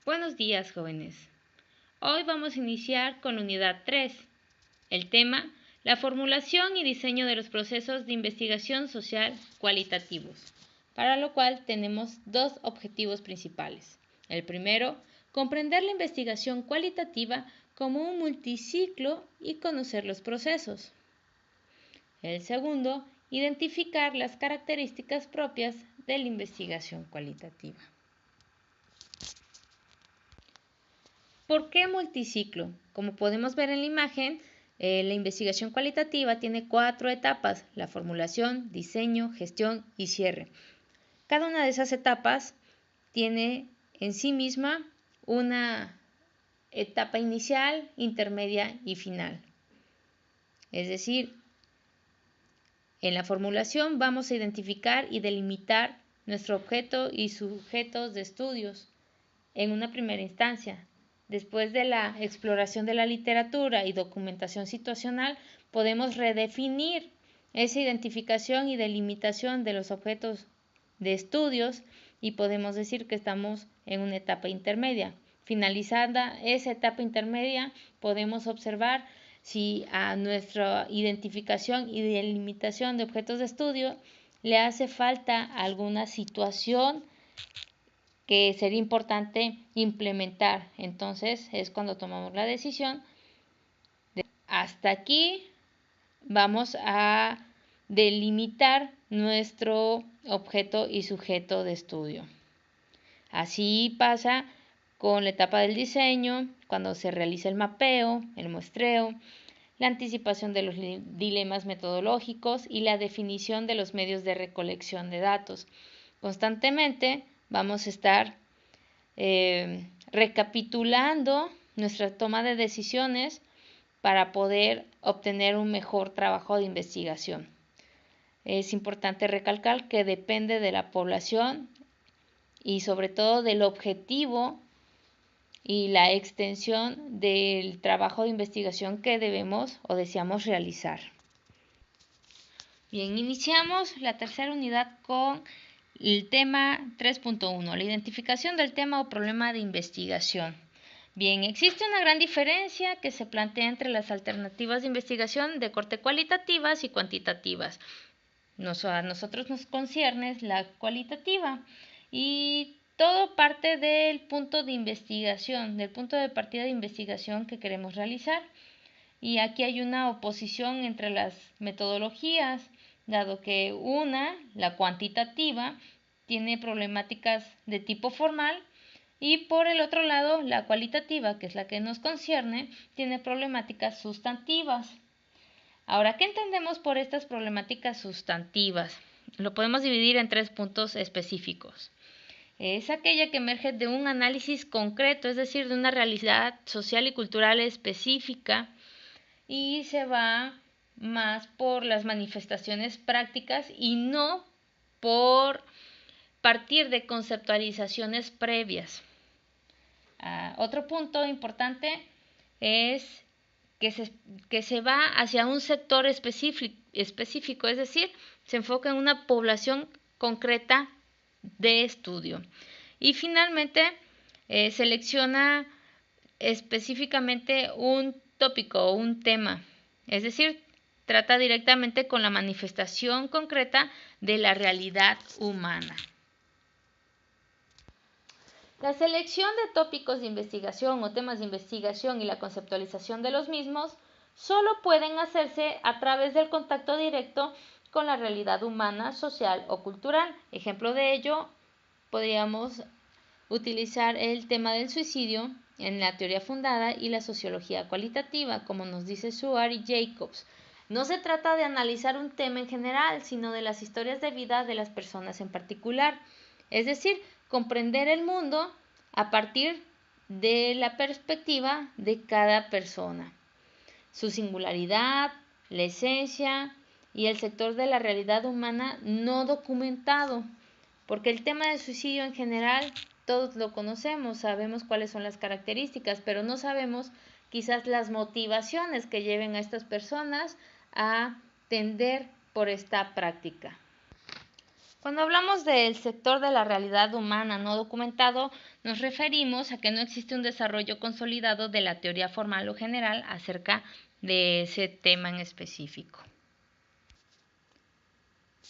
Buenos días, jóvenes. Hoy vamos a iniciar con la unidad 3. El tema, la formulación y diseño de los procesos de investigación social cualitativos, para lo cual tenemos dos objetivos principales. El primero, comprender la investigación cualitativa como un multiciclo y conocer los procesos. El segundo, identificar las características propias de la investigación cualitativa. ¿Por qué multiciclo? Como podemos ver en la imagen, la investigación cualitativa tiene 4 etapas: la formulación, diseño, gestión y cierre. Cada una de esas etapas tiene en sí misma una etapa inicial, intermedia y final. Es decir, en la formulación vamos a identificar y delimitar nuestro objeto y sujetos de estudios en una primera instancia. Después de la exploración de la literatura y documentación situacional, podemos redefinir esa identificación y delimitación de los objetos de estudios y podemos decir que estamos en una etapa intermedia. Finalizada esa etapa intermedia, podemos observar si a nuestra identificación y delimitación de objetos de estudio le hace falta alguna situación que sería importante implementar. Entonces es cuando tomamos la decisión de hasta aquí vamos a delimitar nuestro objeto y sujeto de estudio. Así pasa con la etapa del diseño, cuando se realiza el mapeo, el muestreo, la anticipación de los dilemas metodológicos y la definición de los medios de recolección de datos. Constantemente vamos a estar recapitulando nuestra toma de decisiones para poder obtener un mejor trabajo de investigación. Es importante recalcar que depende de la población y sobre todo del objetivo y la extensión del trabajo de investigación que debemos o deseamos realizar. Bien, iniciamos la tercera unidad con el tema 3.1, la identificación del tema o problema de investigación. Bien, existe una gran diferencia que se plantea entre las alternativas de investigación de corte cualitativas y cuantitativas. A nosotros nos concierne la cualitativa y todo parte del punto de investigación, del punto de partida de investigación que queremos realizar. Y aquí hay una oposición entre las metodologías, dado que la cuantitativa, tiene problemáticas de tipo formal y por el otro lado, la cualitativa, que es la que nos concierne, tiene problemáticas sustantivas. Ahora, ¿qué entendemos por estas problemáticas sustantivas? Lo podemos dividir en 3 puntos específicos. Es aquella que emerge de un análisis concreto, es decir, de una realidad social y cultural específica, y se va más por las manifestaciones prácticas y no por partir de conceptualizaciones previas. Otro punto importante es que se va hacia un sector específico, es decir, se enfoca en una población concreta de estudio. Y finalmente, selecciona específicamente un tópico o un tema, es decir, trata directamente con la manifestación concreta de la realidad humana. La selección de tópicos de investigación o temas de investigación y la conceptualización de los mismos solo pueden hacerse a través del contacto directo con la realidad humana, social o cultural. Ejemplo de ello, podríamos utilizar el tema del suicidio en la teoría fundada y la sociología cualitativa, como nos dice Suar y Jacobs. No se trata de analizar un tema en general, sino de las historias de vida de las personas en particular. Es decir, comprender el mundo a partir de la perspectiva de cada persona, su singularidad, la esencia y el sector de la realidad humana no documentado, porque el tema del suicidio en general todos lo conocemos, sabemos cuáles son las características, pero no sabemos quizás las motivaciones que lleven a estas personas a tender por esta práctica. Cuando hablamos del sector de la realidad humana no documentado, nos referimos a que no existe un desarrollo consolidado de la teoría formal o general acerca de ese tema en específico.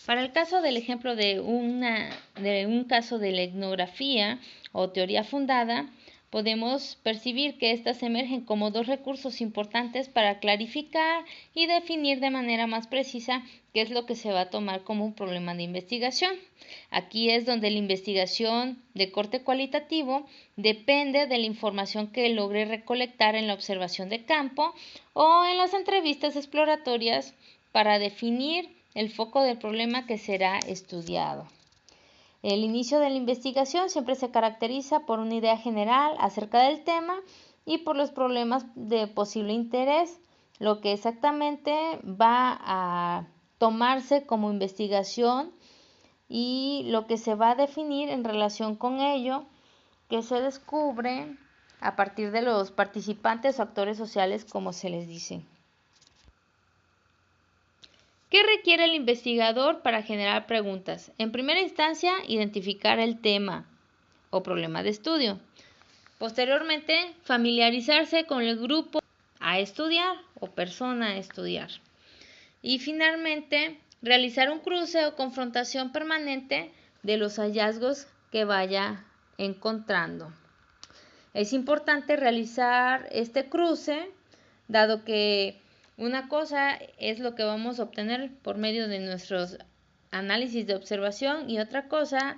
Para el caso del ejemplo de un caso de la etnografía o teoría fundada, podemos percibir que éstas emergen como dos recursos importantes para clarificar y definir de manera más precisa qué es lo que se va a tomar como un problema de investigación. Aquí es donde la investigación de corte cualitativo depende de la información que logre recolectar en la observación de campo o en las entrevistas exploratorias para definir el foco del problema que será estudiado. El inicio de la investigación siempre se caracteriza por una idea general acerca del tema y por los problemas de posible interés, lo que exactamente va a tomarse como investigación y lo que se va a definir en relación con ello, que se descubre a partir de los participantes o actores sociales, como se les dice. ¿Qué requiere el investigador para generar preguntas? En primera instancia, identificar el tema o problema de estudio. Posteriormente, familiarizarse con el grupo a estudiar o persona a estudiar. Y finalmente, realizar un cruce o confrontación permanente de los hallazgos que vaya encontrando. Es importante realizar este cruce, dado que una cosa es lo que vamos a obtener por medio de nuestros análisis de observación y otra cosa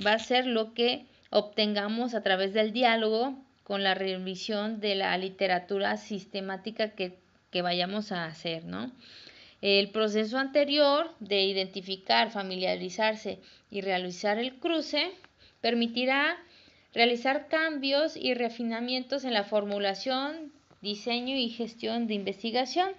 va a ser lo que obtengamos a través del diálogo con la revisión de la literatura sistemática que vayamos a hacer, ¿no? El proceso anterior de identificar, familiarizarse y realizar el cruce permitirá realizar cambios y refinamientos en la formulación, diseño y gestión de investigación,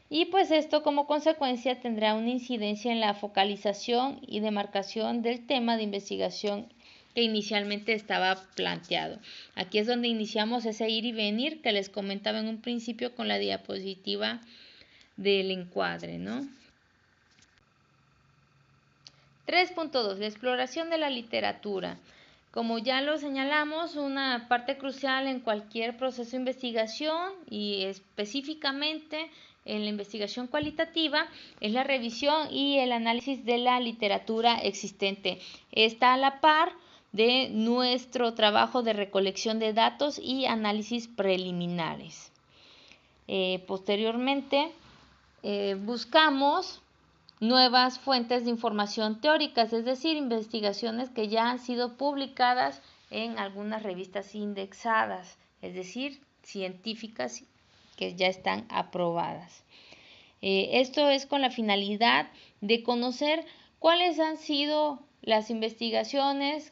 y pues esto como consecuencia tendrá una incidencia en la focalización y demarcación del tema de investigación que inicialmente estaba planteado. Aquí es donde iniciamos ese ir y venir que les comentaba en un principio con la diapositiva del encuadre, ¿no? 3.2. La exploración de la literatura. Como ya lo señalamos, una parte crucial en cualquier proceso de investigación y específicamente en la investigación cualitativa es la revisión y el análisis de la literatura existente. Está a la par de nuestro trabajo de recolección de datos y análisis preliminares. Posteriormente, buscamos nuevas fuentes de información teóricas, es decir, investigaciones que ya han sido publicadas en algunas revistas indexadas, es decir, científicas que ya están aprobadas. Esto es con la finalidad de conocer cuáles han sido las investigaciones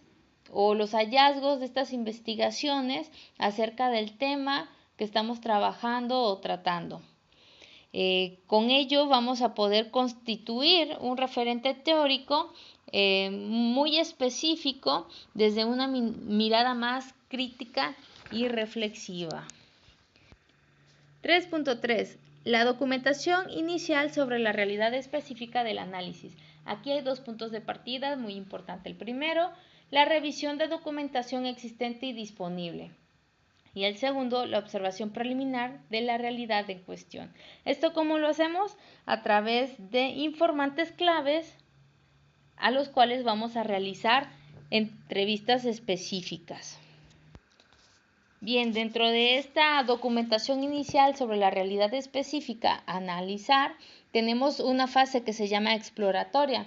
o los hallazgos de estas investigaciones acerca del tema que estamos trabajando o tratando. Con ello vamos a poder constituir un referente teórico muy específico desde una mirada más crítica y reflexiva. 3.3. La documentación inicial sobre la realidad específica del análisis. Aquí hay dos puntos de partida muy importantes. El primero, la revisión de documentación existente y disponible. Y el segundo, la observación preliminar de la realidad en cuestión. ¿Esto cómo lo hacemos? A través de informantes claves a los cuales vamos a realizar entrevistas específicas. Bien, dentro de esta documentación inicial sobre la realidad específica a analizar, tenemos una fase que se llama exploratoria,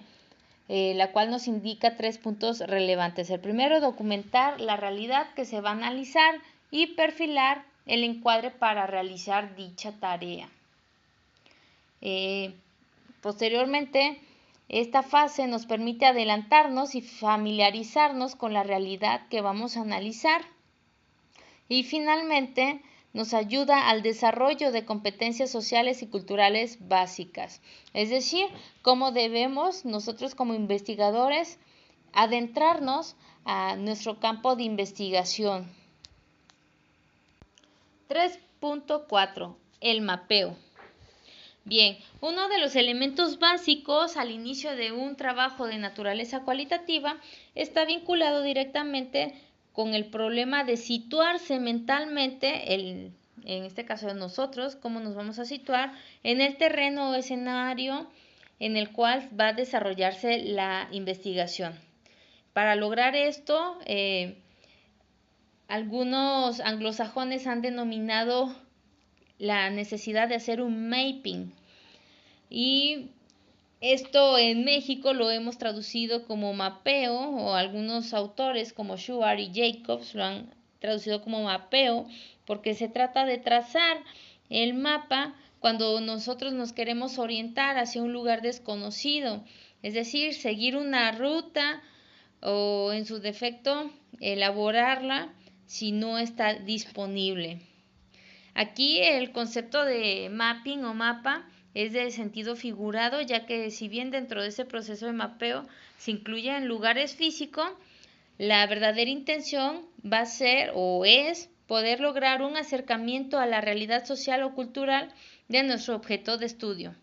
la cual nos indica 3 puntos relevantes. El primero, documentar la realidad que se va a analizar y perfilar el encuadre para realizar dicha tarea. Posteriormente, esta fase nos permite adelantarnos y familiarizarnos con la realidad que vamos a analizar. Y finalmente, nos ayuda al desarrollo de competencias sociales y culturales básicas, es decir, cómo debemos nosotros como investigadores adentrarnos a nuestro campo de investigación. 3.4. El mapeo. Bien, uno de los elementos básicos al inicio de un trabajo de naturaleza cualitativa está vinculado directamente con el problema de situarse mentalmente, en este caso de nosotros, cómo nos vamos a situar en el terreno o escenario en el cual va a desarrollarse la investigación. Para lograr esto, algunos anglosajones han denominado la necesidad de hacer un mapping, y esto en México lo hemos traducido como mapeo, o algunos autores como Schuart y Jacobs lo han traducido como mapeo, porque se trata de trazar el mapa cuando nosotros nos queremos orientar hacia un lugar desconocido, es decir, seguir una ruta o en su defecto elaborarla si no está disponible. Aquí el concepto de mapping o mapa es de sentido figurado, ya que si bien dentro de ese proceso de mapeo se incluye en lugares físicos, la verdadera intención va a ser o es poder lograr un acercamiento a la realidad social o cultural de nuestro objeto de estudio,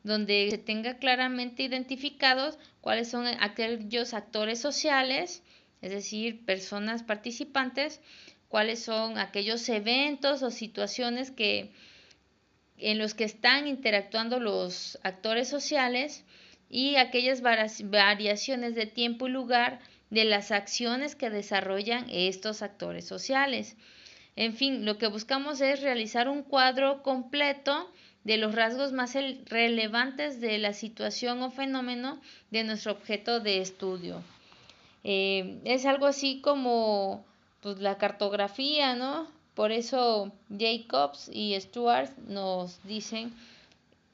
donde se tenga claramente identificados cuáles son aquellos actores sociales, es decir, personas participantes, cuáles son aquellos eventos o situaciones en los que están interactuando los actores sociales, y aquellas variaciones de tiempo y lugar de las acciones que desarrollan estos actores sociales. En fin, lo que buscamos es realizar un cuadro completo de los rasgos más relevantes de la situación o fenómeno de nuestro objeto de estudio. Es algo así como pues, la cartografía, ¿no? Por eso Jacobs y Stewart nos dicen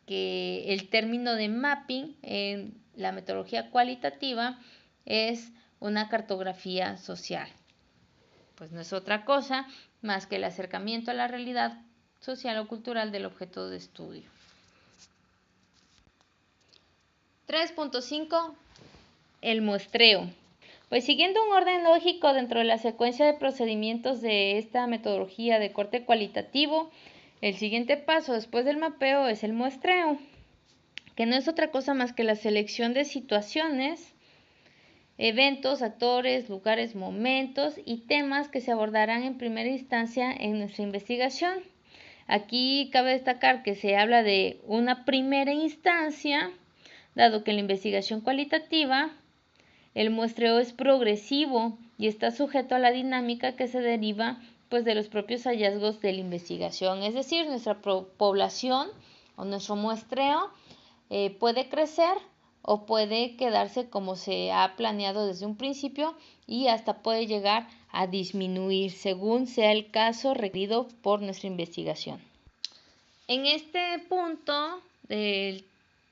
que el término de mapping en la metodología cualitativa es una cartografía social. Pues no es otra cosa más que el acercamiento a la realidad social o cultural del objeto de estudio. 3.5. El muestreo. Pues siguiendo un orden lógico dentro de la secuencia de procedimientos de esta metodología de corte cualitativo, el siguiente paso después del mapeo es el muestreo, que no es otra cosa más que la selección de situaciones, eventos, actores, lugares, momentos y temas que se abordarán en primera instancia en nuestra investigación. Aquí cabe destacar que se habla de una primera instancia, dado que en la investigación cualitativa el muestreo es progresivo y está sujeto a la dinámica que se deriva pues, de los propios hallazgos de la investigación. Es decir, nuestra población o nuestro muestreo puede crecer o puede quedarse como se ha planeado desde un principio, y hasta puede llegar a disminuir según sea el caso requerido por nuestra investigación. En este punto de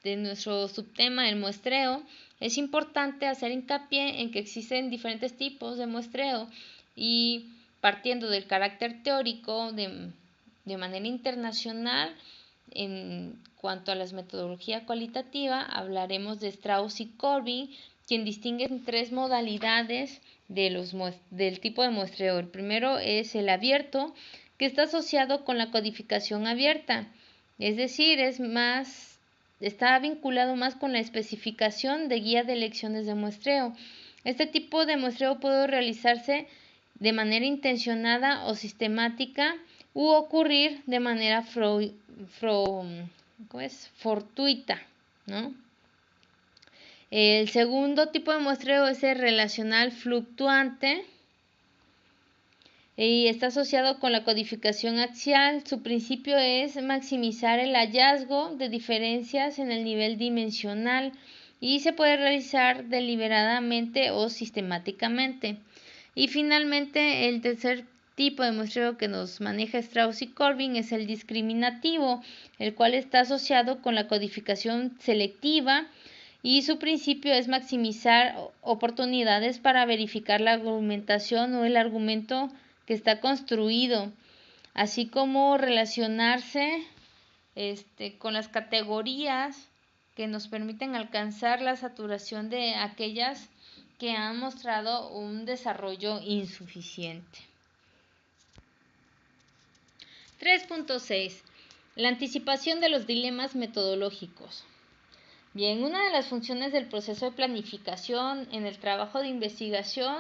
nuestro subtema, el muestreo, es importante hacer hincapié en que existen diferentes tipos de muestreo, y partiendo del carácter teórico de manera internacional, en cuanto a la metodología cualitativa, hablaremos de Strauss y Corbin, quien distinguen tres modalidades del tipo de muestreo. El primero es el abierto, que está asociado con la codificación abierta, es decir, está vinculado más con la especificación de guía de lecciones de muestreo. Este tipo de muestreo puede realizarse de manera intencionada o sistemática, u ocurrir de manera fortuita, ¿no? El segundo tipo de muestreo es el relacional fluctuante y está asociado con la codificación axial. Su principio es maximizar el hallazgo de diferencias en el nivel dimensional y se puede realizar deliberadamente o sistemáticamente. Y finalmente, el tercer tipo de muestreo que nos maneja Strauss y Corbin es el discriminativo, el cual está asociado con la codificación selectiva, y su principio es maximizar oportunidades para verificar la argumentación o el argumento que está construido, así como relacionarse con las categorías que nos permiten alcanzar la saturación de aquellas que han mostrado un desarrollo insuficiente. 3.6. La anticipación de los dilemas metodológicos. Bien, una de las funciones del proceso de planificación en el trabajo de investigación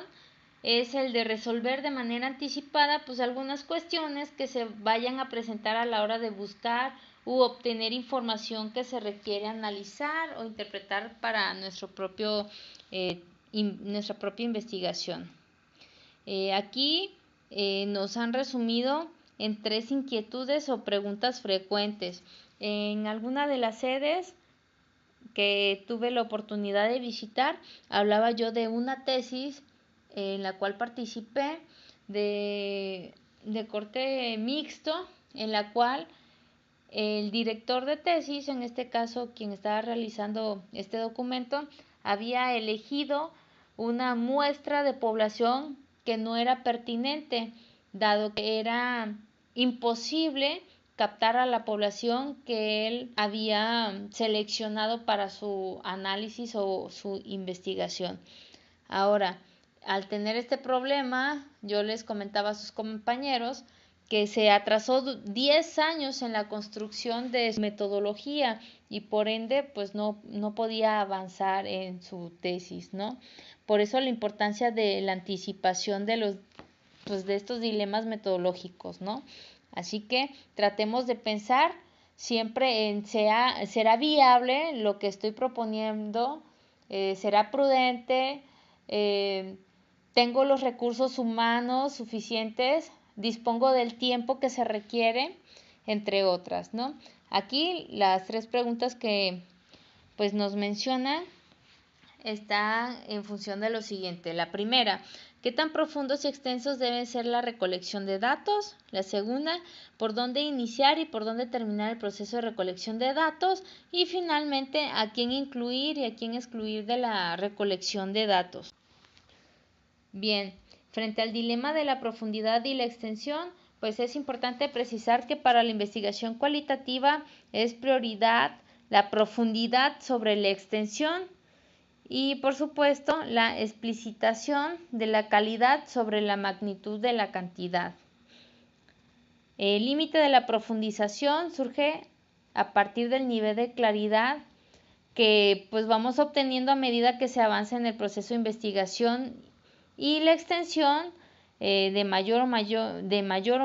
es el de resolver de manera anticipada pues algunas cuestiones que se vayan a presentar a la hora de buscar u obtener información que se requiere analizar o interpretar para nuestra propia investigación. Aquí nos han resumido en 3 inquietudes o preguntas frecuentes. En alguna de las sedes que tuve la oportunidad de visitar, hablaba yo de una tesis en la cual participé de corte mixto, en la cual el director de tesis, en este caso quien estaba realizando este documento, había elegido una muestra de población que no era pertinente, dado que era imposible captar a la población que él había seleccionado para su análisis o su investigación. Ahora, al tener este problema, yo les comentaba a sus compañeros que se atrasó 10 años en la construcción de su metodología y por ende pues no podía avanzar en su tesis, ¿no? Por eso la importancia de la anticipación de los pues de estos dilemas metodológicos, ¿no? Así que tratemos de pensar siempre en será viable lo que estoy proponiendo, será prudente, tengo los recursos humanos suficientes, dispongo del tiempo que se requiere, entre otras, ¿no? Aquí las 3 preguntas que pues nos mencionan están en función de lo siguiente. La primera, ¿qué tan profundos y extensos debe ser la recolección de datos? La segunda, ¿por dónde iniciar y por dónde terminar el proceso de recolección de datos? Y finalmente, ¿a quién incluir y a quién excluir de la recolección de datos? Bien, frente al dilema de la profundidad y la extensión, pues es importante precisar que para la investigación cualitativa es prioridad la profundidad sobre la extensión y por supuesto la explicitación de la calidad sobre la magnitud de la cantidad. El límite de la profundización surge a partir del nivel de claridad que pues vamos obteniendo a medida que se avanza en el proceso de investigación y la extensión de mayor o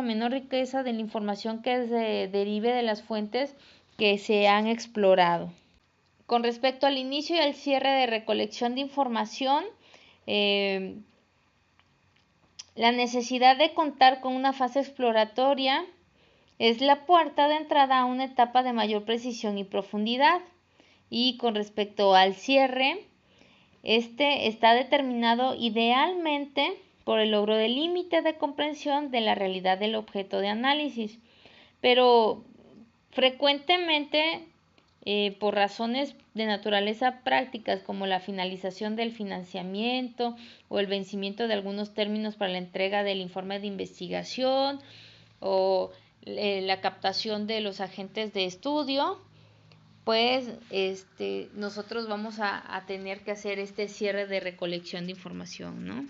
menor riqueza de la información que se derive de las fuentes que se han explorado. Con respecto al inicio y al cierre de recolección de información, la necesidad de contar con una fase exploratoria es la puerta de entrada a una etapa de mayor precisión y profundidad. Y con respecto al cierre, este está determinado idealmente por el logro del límite de comprensión de la realidad del objeto de análisis, pero frecuentemente por razones de naturaleza prácticas como la finalización del financiamiento o el vencimiento de algunos términos para la entrega del informe de investigación o la captación de los agentes de estudio, pues nosotros vamos a tener que hacer este cierre de recolección de información, ¿no?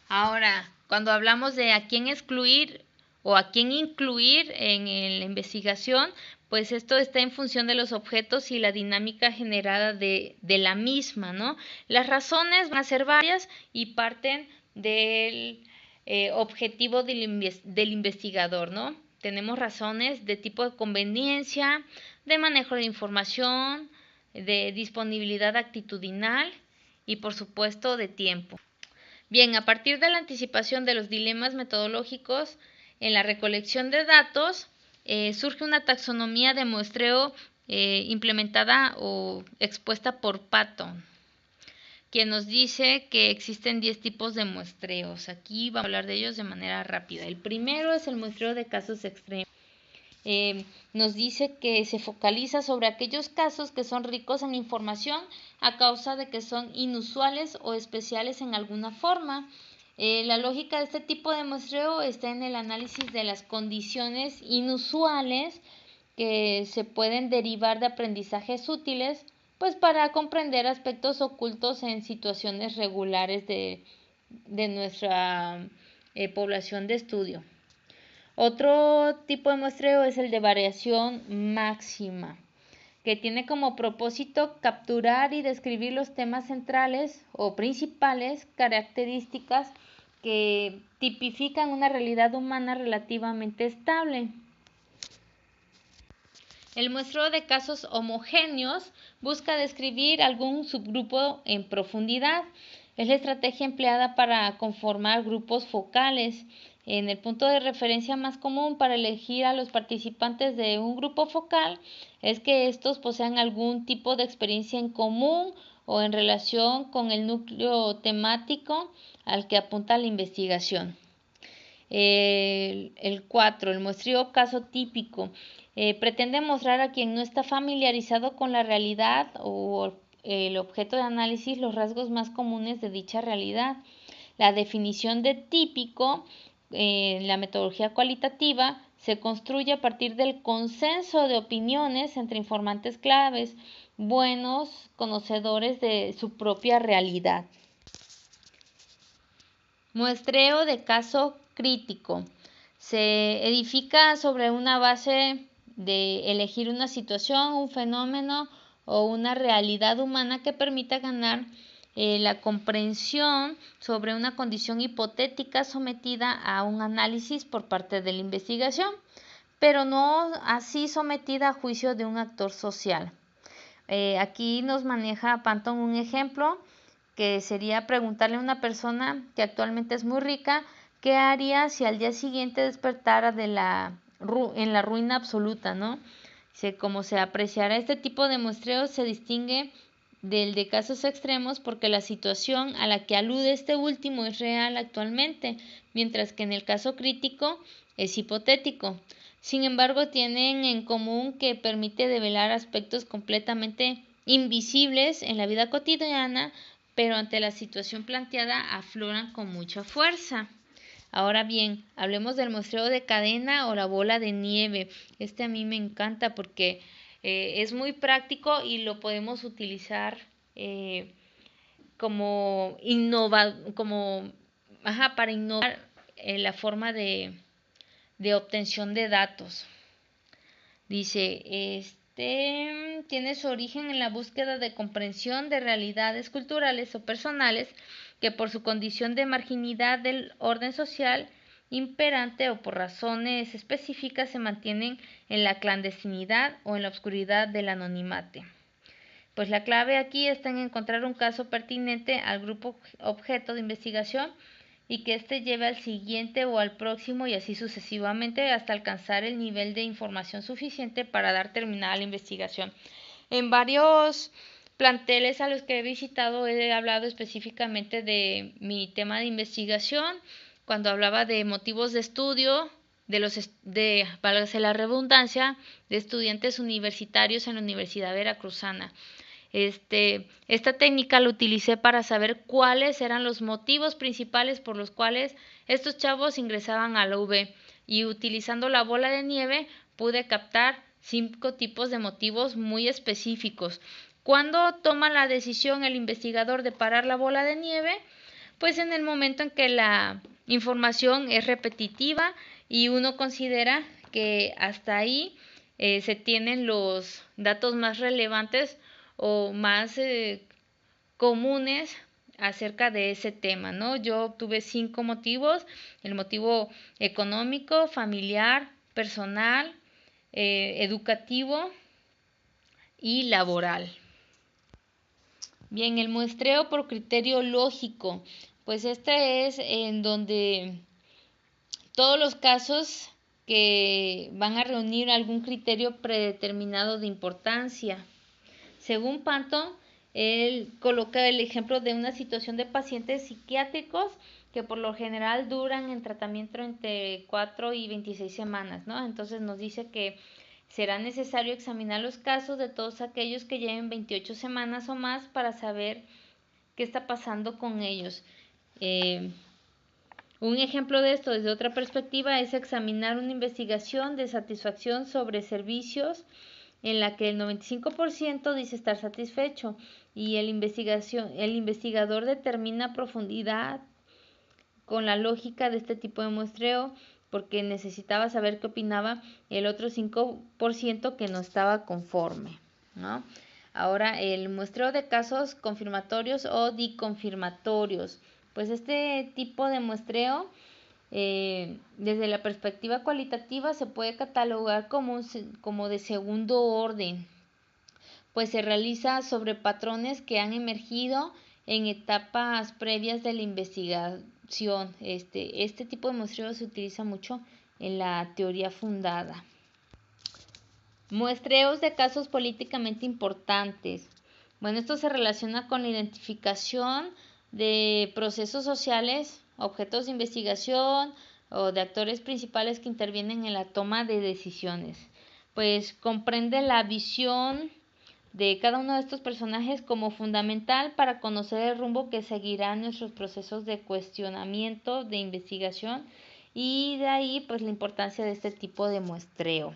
Ahora, cuando hablamos de a quién excluir o a quién incluir en la investigación, pues esto está en función de los objetos y la dinámica generada de la misma, ¿no? Las razones van a ser varias y parten del objetivo del investigador, ¿no? Tenemos razones de tipo de conveniencia, de manejo de información, de disponibilidad actitudinal y por supuesto de tiempo. Bien, a partir de la anticipación de los dilemas metodológicos en la recolección de datos, surge una taxonomía de muestreo implementada o expuesta por Patton, quien nos dice que existen 10 tipos de muestreos. Aquí vamos a hablar de ellos de manera rápida. El primero es el muestreo de casos extremos. Nos dice que se focaliza sobre aquellos casos que son ricos en información a causa de que son inusuales o especiales en alguna forma. La lógica de este tipo de muestreo está en el análisis de las condiciones inusuales que se pueden derivar de aprendizajes útiles, pues para comprender aspectos ocultos en situaciones regulares de nuestra población de estudio. Otro tipo de muestreo es el de variación máxima, que tiene como propósito capturar y describir los temas centrales o principales características que tipifican una realidad humana relativamente estable. El muestreo de casos homogéneos busca describir algún subgrupo en profundidad. Es la estrategia empleada para conformar grupos focales. En el punto de referencia más común para elegir a los participantes de un grupo focal es que estos posean algún tipo de experiencia en común o en relación con el núcleo temático al que apunta la investigación. El 4, el muestreo caso típico. Pretende mostrar a quien no está familiarizado con la realidad o el objeto de análisis los rasgos más comunes de dicha realidad. La definición de típico en la metodología cualitativa se construye a partir del consenso de opiniones entre informantes claves, buenos conocedores de su propia realidad. Muestreo de caso crítico. Se edifica sobre una base de elegir una situación, un fenómeno o una realidad humana que permita ganar la comprensión sobre una condición hipotética sometida a un análisis por parte de la investigación, pero no así sometida a juicio de un actor social. Aquí nos maneja Panton un ejemplo que sería preguntarle a una persona que actualmente es muy rica qué haría si al día siguiente despertara en la ruina absoluta, ¿no? Como se apreciará, este tipo de muestreo se distingue del de casos extremos porque la situación a la que alude este último es real actualmente, mientras que en el caso crítico es hipotético. Sin embargo, tienen en común que permite develar aspectos completamente invisibles en la vida cotidiana, pero ante la situación planteada afloran con mucha fuerza. Ahora bien, hablemos del muestreo de cadena o la bola de nieve. Este a mí me encanta porque es muy práctico y lo podemos utilizar para innovar la forma de obtención de datos. Dice, tiene su origen en la búsqueda de comprensión de realidades culturales o personales que por su condición de marginalidad del orden social imperante o por razones específicas se mantienen en la clandestinidad o en la oscuridad del anonimato. Pues la clave aquí está en encontrar un caso pertinente al grupo objeto de investigación y que éste lleve al siguiente o al próximo y así sucesivamente hasta alcanzar el nivel de información suficiente para dar terminada la investigación. En varios planteles a los que he visitado he hablado específicamente de mi tema de investigación, cuando hablaba de motivos de estudio, válgase la redundancia, de estudiantes universitarios en la Universidad Veracruzana. Esta técnica la utilicé para saber cuáles eran los motivos principales por los cuales estos chavos ingresaban a la UV y utilizando la bola de nieve pude captar 5 tipos de motivos muy específicos. ¿Cuándo toma la decisión el investigador de parar la bola de nieve? Pues en el momento en que la información es repetitiva y uno considera que hasta ahí se tienen los datos más relevantes o más comunes acerca de ese tema, ¿no? Yo obtuve 5 motivos: el motivo económico, familiar, personal, educativo y laboral. Bien, el muestreo por criterio lógico, pues este es en donde todos los casos que van a reunir algún criterio predeterminado de importancia. Según Panton, él coloca el ejemplo de una situación de pacientes psiquiátricos que por lo general duran en tratamiento entre 4 y 26 semanas, ¿no? Entonces nos dice que será necesario examinar los casos de todos aquellos que lleven 28 semanas o más para saber qué está pasando con ellos. Un ejemplo de esto desde otra perspectiva es examinar una investigación de satisfacción sobre servicios en la que el 95% dice estar satisfecho y el investigador determina profundidad con la lógica de este tipo de muestreo porque necesitaba saber qué opinaba el otro 5% que no estaba conforme, ¿no? Ahora, el muestreo de casos confirmatorios o diconfirmatorios. Pues este tipo de muestreo, desde la perspectiva cualitativa, se puede catalogar como de segundo orden, pues se realiza sobre patrones que han emergido en etapas previas de la investigación. Este tipo de muestreo se utiliza mucho en la teoría fundada. Muestreos de casos políticamente importantes. Bueno, esto se relaciona con la identificación de procesos sociales, objetos de investigación o de actores principales que intervienen en la toma de decisiones. Pues comprende la visión de cada uno de estos personajes como fundamental para conocer el rumbo que seguirán nuestros procesos de cuestionamiento, de investigación, y de ahí pues la importancia de este tipo de muestreo.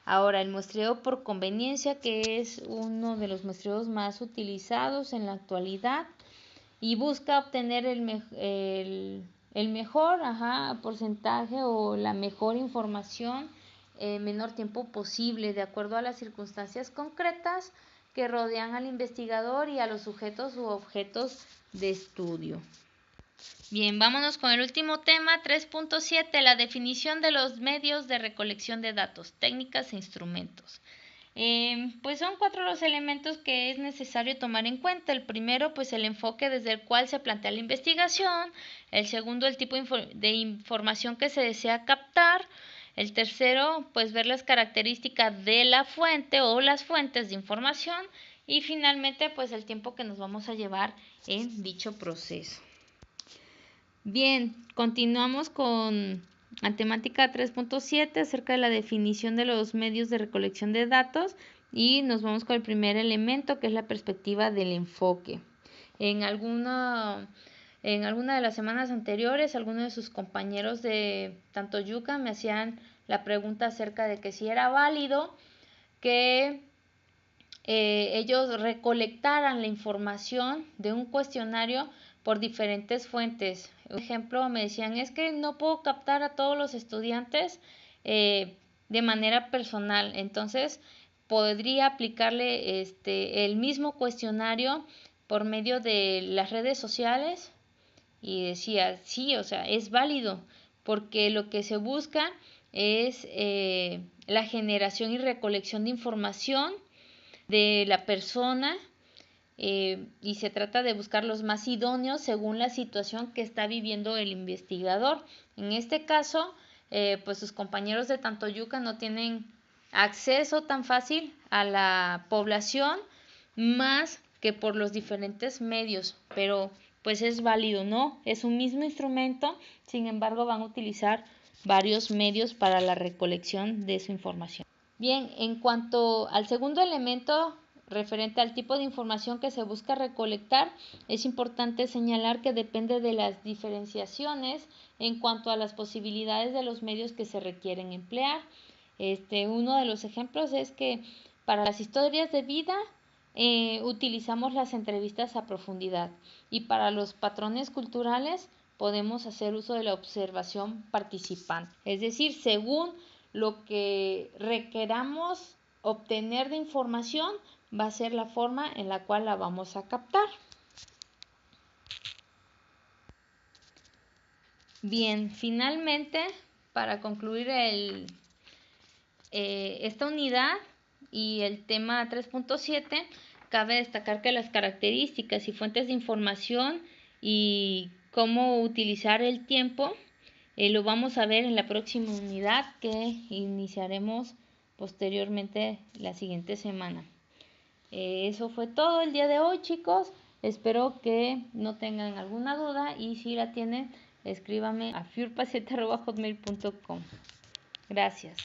Ahora, el muestreo por conveniencia, que es uno de los muestreos más utilizados en la actualidad y busca obtener el mejor porcentaje o la mejor información en menor tiempo posible, de acuerdo a las circunstancias concretas que rodean al investigador y a los sujetos u objetos de estudio. Bien, vámonos con el último tema, 3.7, la definición de los medios de recolección de datos, técnicas e instrumentos. Pues son 4 los elementos que es necesario tomar en cuenta. El primero, pues el enfoque desde el cual se plantea la investigación. El segundo, el tipo de información que se desea captar. El tercero, pues ver las características de la fuente o las fuentes de información. Y finalmente, pues el tiempo que nos vamos a llevar en dicho proceso. Bien, continuamos con la temática 3.7 acerca de la definición de los medios de recolección de datos y nos vamos con el primer elemento, que es la perspectiva del enfoque. En alguna de las semanas anteriores, algunos de sus compañeros de tanto Yuca me hacían la pregunta acerca de que si era válido que ellos recolectaran la información de un cuestionario por diferentes fuentes. Por ejemplo, me decían, es que no puedo captar a todos los estudiantes de manera personal, entonces podría aplicarle el mismo cuestionario por medio de las redes sociales. Y decía, sí, o sea, es válido, porque lo que se busca es la generación y recolección de información de la persona, y se trata de buscar los más idóneos según la situación que está viviendo el investigador. En este caso, pues sus compañeros de Tantoyuca no tienen acceso tan fácil a la población más que por los diferentes medios, pero pues es válido, ¿no? Es un mismo instrumento, sin embargo van a utilizar varios medios para la recolección de su información. Bien, en cuanto al segundo elemento referente al tipo de información que se busca recolectar, es importante señalar que depende de las diferenciaciones en cuanto a las posibilidades de los medios que se requieren emplear. Uno de los ejemplos es que para las historias de vida utilizamos las entrevistas a profundidad y para los patrones culturales podemos hacer uso de la observación participante. Es decir, según lo que requeramos obtener de información, va a ser la forma en la cual la vamos a captar. Bien, finalmente, para concluir esta unidad y el tema 3.7, cabe destacar que las características y fuentes de información y cómo utilizar el tiempo lo vamos a ver en la próxima unidad que iniciaremos posteriormente la siguiente semana. Eso fue todo el día de hoy, chicos. Espero que no tengan alguna duda y si la tienen, escríbame a fiurpa7@hotmail.com. Gracias.